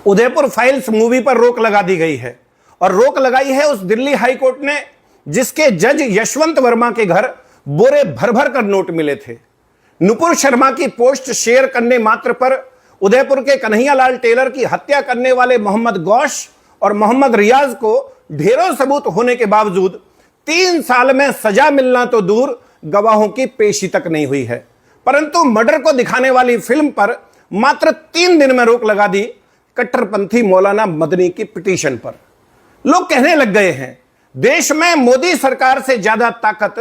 Udaipur files movie पर रोक लगा दी गई है और रोक लगाई है उस दिल्ली हाई कोर्ट ने जिसके जज यशवंत वर्मा के घर बोरे भर भर कर नोट मिले थे। नुपुर शर्मा की पोस्ट शेयर करने मात्र पर उदयपुर के कन्हैयालाल टेलर की हत्या करने वाले मोहम्मद गौश और मोहम्मद रियाज को ढेरों सबूत होने के बावजूद 3 साल में सजा मिलना तो दूर गवाहों की पेशी तक नहीं हुई है। परंतु मर्डर को दिखाने वाली फिल्म पर मात्र 3 दिन में रोक लगा दी कट्टरपंथी मौलाना मदनी की पिटीशन पर। लोग कहने लग गए हैं देश में मोदी सरकार से ज्यादा ताकत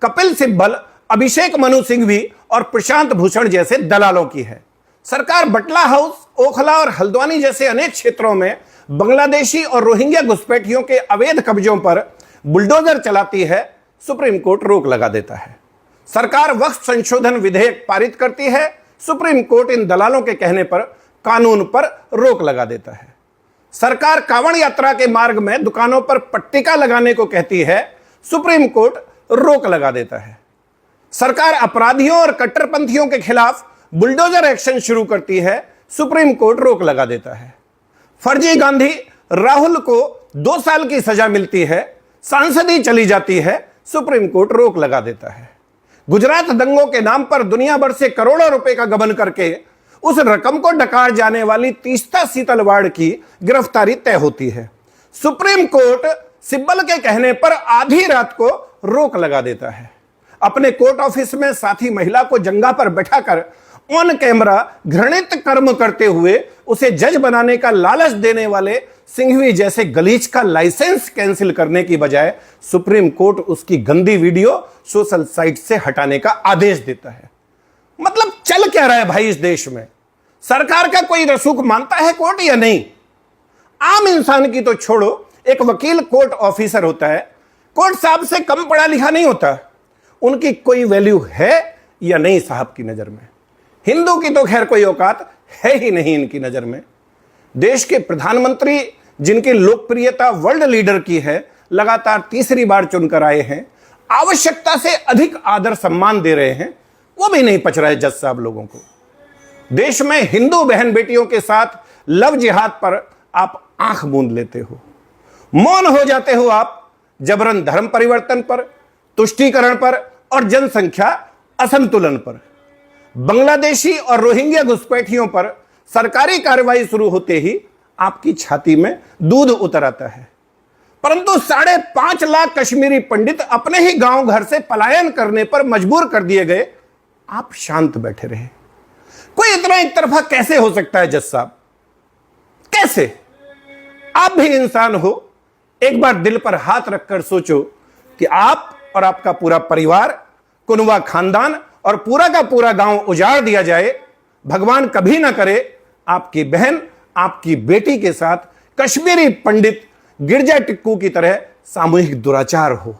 कपिल सिब्बल, अभिषेक मनु सिंघवी और प्रशांत भूषण जैसे दलालों की है। सरकार बटला हाउस, ओखला और हल्द्वानी जैसे अनेक क्षेत्रों में बांग्लादेशी और रोहिंग्या घुसपैठियों के अवैध कब्जों पर बुलडोजर चलाती है, सुप्रीम कोर्ट रोक लगा देता है। सरकार वक्फ संशोधन विधेयक पारित करती है, सुप्रीम कोर्ट इन दलालों के कहने पर कानून पर रोक लगा देता है। सरकार कांवड़ यात्रा के मार्ग में दुकानों पर पट्टिका लगाने को कहती है, सुप्रीम कोर्ट रोक लगा देता है। सरकार अपराधियों और कट्टरपंथियों के खिलाफ बुलडोजर एक्शन शुरू करती है, सुप्रीम कोर्ट रोक लगा देता है। फर्जी गांधी राहुल को 2 साल की सजा मिलती है, सांसदी चली जाती है, सुप्रीम कोर्ट रोक लगा देता है। गुजरात दंगों के नाम पर दुनिया भर से करोड़ों रुपए का गबन करके उस रकम को डकार जाने वाली तीस्ता सीतलवाड़ की गिरफ्तारी तय होती है। सुप्रीम कोर्ट सिब्बल के कहने पर आधी रात को रोक लगा देता है। अपने कोर्ट ऑफिस में साथी महिला को जंगा पर बैठाकर ऑन कैमरा घृणित कर्म करते हुए उसे जज बनाने का लालच देने वाले सिंघवी जैसे गलीच का लाइसेंस कैंसिल करने की बजाय सुप्रीम कोर्ट उसकी गंदी वीडियो सोशल साइट से हटाने का आदेश देता है। मतलब चल क्या रहा है भाई इस देश में? सरकार का कोई रसूख मानता है कोर्ट या नहीं? आम इंसान की तो छोड़ो, एक वकील कोर्ट ऑफिसर होता है, कोर्ट साहब से कम पढ़ा लिखा नहीं होता। उनकी कोई वैल्यू है या नहीं साहब की नजर में? हिंदू की तो खैर कोई औकात है ही नहीं इनकी नजर में। देश के प्रधानमंत्री जिनकी लोकप्रियता वर्ल्ड लीडर की है, लगातार तीसरी बार चुनकर आए हैं, आवश्यकता से अधिक आदर सम्मान दे रहे हैं, वो भी नहीं पच रहा है जज साहब लोगों को। देश में हिंदू बहन बेटियों के साथ लव जिहाद पर आप आंख मूंद लेते हो, मौन हो जाते हो आप जबरन धर्म परिवर्तन पर, तुष्टीकरण पर और जनसंख्या असंतुलन पर। बांग्लादेशी और रोहिंग्या घुसपैठियों पर सरकारी कार्रवाई शुरू होते ही आपकी छाती में दूध उतर आता है। परंतु 5.5 लाख कश्मीरी पंडित अपने ही गांव घर से पलायन करने पर मजबूर कर दिए गए, आप शांत बैठे रहे। कोई इतना एक तरफा कैसे हो सकता है जज साहब? कैसे? आप भी इंसान हो, एक बार दिल पर हाथ रखकर सोचो कि आप और आपका पूरा परिवार, कुनवा खानदान और पूरा का पूरा गांव उजाड़ दिया जाए, भगवान कभी ना करे आपकी बहन, आपकी बेटी के साथ कश्मीरी पंडित गिरजा टिक्कू की तरह सामूहिक दुराचार हो।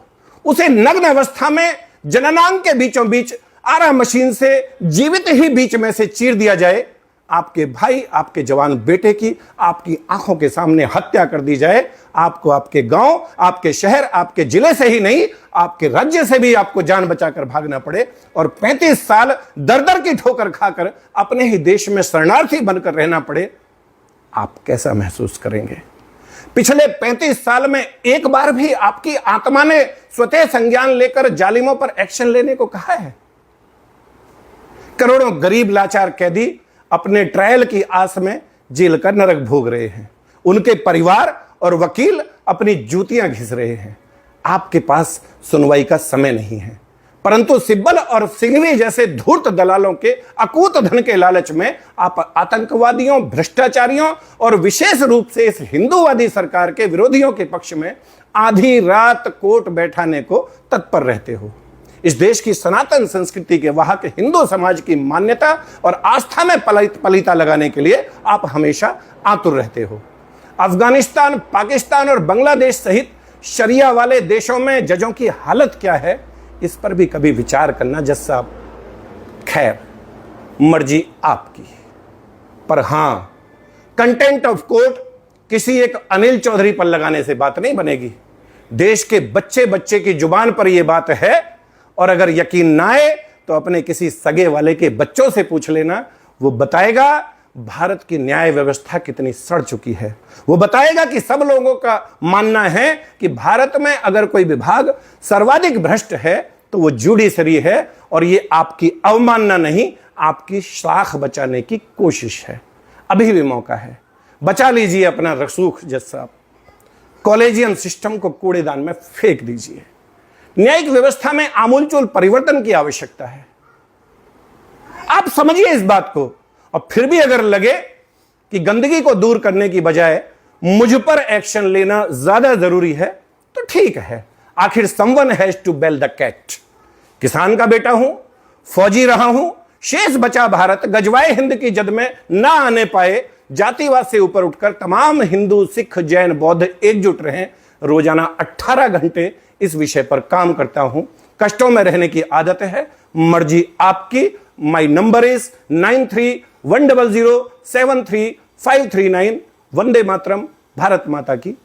उसे नग्न अवस्था में जननांग के बीचों बीच आरा मशीन से जीवित ही बीच में से चीर दिया जाए, आपके भाई, आपके जवान बेटे की आपकी आंखों के सामने हत्या कर दी जाए, आपको आपके गांव, आपके शहर, आपके जिले से ही नहीं, आपके राज्य से भी आपको जान बचाकर भागना पड़े और 35 साल दर दर की ठोकर खाकर अपने ही देश में शरणार्थी बनकर रहना पड़े, आप कैसा महसूस करेंगे? पिछले 35 साल में एक बार भी आपकी आत्मा ने स्वतः संज्ञान लेकर जालिमों पर एक्शन लेने को कहा है? करोड़ों गरीब लाचार कैदी अपने ट्रायल की आस में जेल का नरक भोग रहे हैं, उनके परिवार और वकील अपनी जूतियां घिस रहे हैं। आपके पास सुनवाई का समय नहीं है, परंतु सिब्बल और सिंघवी जैसे धूर्त दलालों के अकूत धन के लालच में आप आतंकवादियों, भ्रष्टाचारियों और विशेष रूप से इस हिंदूवादी सरकार के विरोधियों के पक्ष में आधी रात कोर्ट बैठाने को तत्पर रहते हो। इस देश की सनातन संस्कृति के वाहक हिंदू समाज की मान्यता और आस्था में पलीता लगाने के लिए आप हमेशा आतुर रहते हो। अफगानिस्तान, पाकिस्तान और बांग्लादेश सहित शरिया वाले देशों में जजों की हालत क्या है, इस पर भी कभी विचार करना जज साहब। खैर, मर्जी आपकी, पर हां, कंटेंट ऑफ कोर्ट किसी एक अनिल चौधरी पर लगाने से बात नहीं बनेगी। देश के बच्चे बच्चे की जुबान पर यह बात है, और अगर यकीन ना आए तो अपने किसी सगे वाले के बच्चों से पूछ लेना, वो बताएगा भारत की न्याय व्यवस्था कितनी सड़ चुकी है। वो बताएगा कि सब लोगों का मानना है कि भारत में अगर कोई विभाग सर्वाधिक भ्रष्ट है तो वो जुडिशरी है, और ये आपकी अवमानना नहीं, आपकी शाख बचाने की कोशिश है। अभी भी मौका है, बचा लीजिए अपना रसूख जज साहब। कॉलेजियम सिस्टम को कूड़ेदान में फेंक दीजिए। न्यायिक व्यवस्था में आमूलचूल परिवर्तन की आवश्यकता है। आप समझिए इस बात को, और फिर भी अगर लगे कि गंदगी को दूर करने की बजाय मुझ पर एक्शन लेना ज्यादा जरूरी है तो ठीक है। आखिर someone has to bell the cat. किसान का बेटा हूं, फौजी रहा हूं, शेष बचा भारत गजवाए हिंद की जद में ना आने पाए। जातिवाद से ऊपर उठकर तमाम हिंदू, सिख, जैन, बौद्ध एकजुट रहें। रोजाना 18 घंटे इस विषय पर काम करता हूं। कष्टों में रहने की आदत है, मर्जी आपकी। My number is 9310073539। Vande Mataram. Bharat माता की